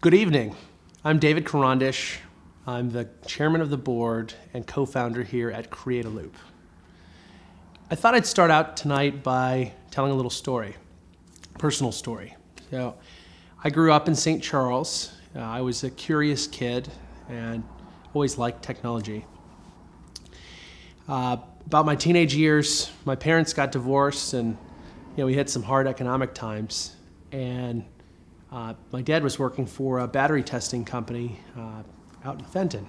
Good evening. I'm David Karandish. I'm the chairman of the board and co-founder here at Create a Loop. I thought I'd start out tonight by telling a little story, personal story. So, I grew up in St. Charles. I was a curious kid and always liked technology. About my teenage years, my parents got divorced and we had some hard economic times. And my dad was working for a battery testing company out in Fenton.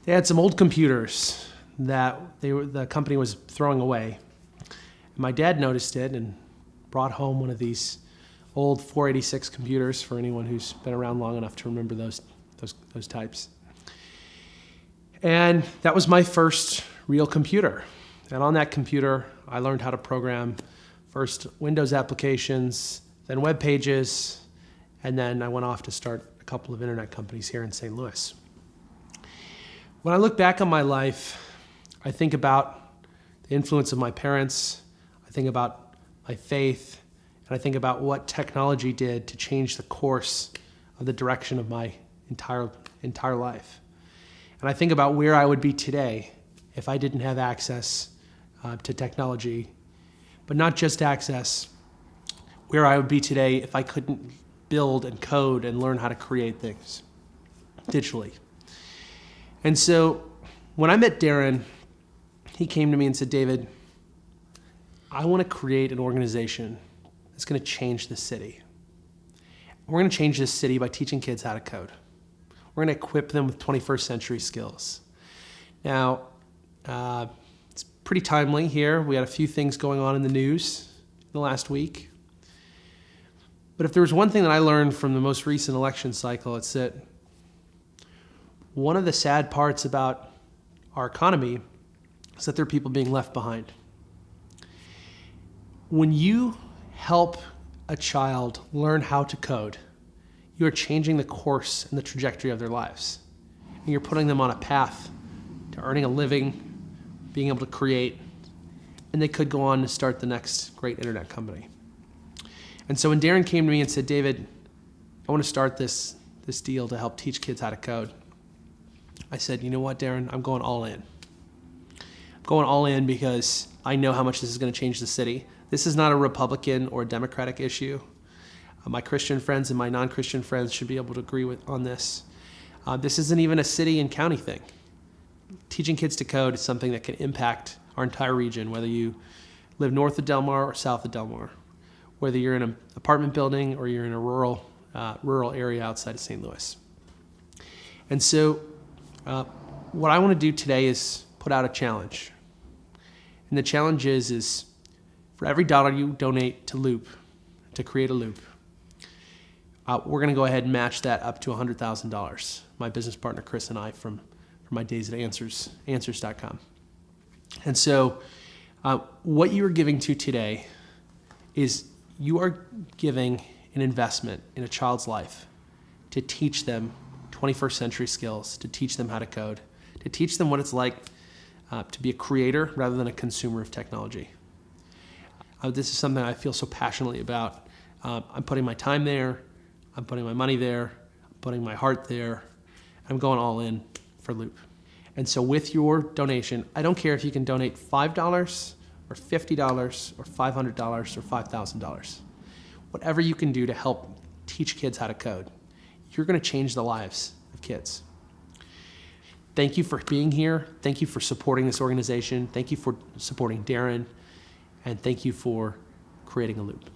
They had some old computers that the company was throwing away. And my dad noticed it and brought home one of these old 486 computers for anyone who's been around long enough to remember those types. And that was my first real computer. And on that computer, I learned how to program first Windows applications, then web pages, and then I went off to start a couple of internet companies here in St. Louis. When I look back on my life, I think about the influence of my parents, I think about my faith, and I think about what technology did to change the course of the direction of my entire life. And I think about where I would be today if I didn't have access to technology, but not just access, where I would be today if I couldn't build and code and learn how to create things digitally. And so when I met Darren, he came to me and said, David, I want to create an organization that's going to change the city. We're going to change this city by teaching kids how to code. We're going to equip them with 21st century skills. Now, it's pretty timely here. We had a few things going on in the news in the last week. But if there was one thing that I learned from the most recent election cycle, it's that one of the sad parts about our economy is that there are people being left behind. When you help a child learn how to code, you are changing the course and the trajectory of their lives. And you're putting them on a path to earning a living, being able to create, and they could go on to start the next great internet company. And so when Darren came to me and said, David, I want to start this deal to help teach kids how to code, I said, you know what, Darren, I'm going all in. I'm going all in because I know how much this is going to change the city. This is not a Republican or a Democratic issue. My Christian friends and my non-Christian friends should be able to agree on this. This isn't even a city and county thing. Teaching kids to code is something that can impact our entire region, whether you live north of Del Mar or south of Del Mar, whether you're in an apartment building or you're in a rural area outside of St. Louis. And so what I want to do today is put out a challenge. And the challenge is for every dollar you donate to Loop, to Create a Loop, we're going to go ahead and match that up to $100,000. My business partner Chris and I from my days at answers.com. And so what you are giving to today is you are giving an investment in a child's life to teach them 21st century skills, to teach them how to code, to teach them what it's like to be a creator rather than a consumer of technology. This is something I feel so passionately about. I'm putting my time there, I'm putting my money there, I'm putting my heart there. I'm going all in for Loop. And so with your donation, I don't care if you can donate $5 or $50 or $500 or $5,000. Whatever you can do to help teach kids how to code, you're going to change the lives of kids. Thank you for being here. Thank you for supporting this organization. Thank you for supporting Darren. And thank you for creating a Loop.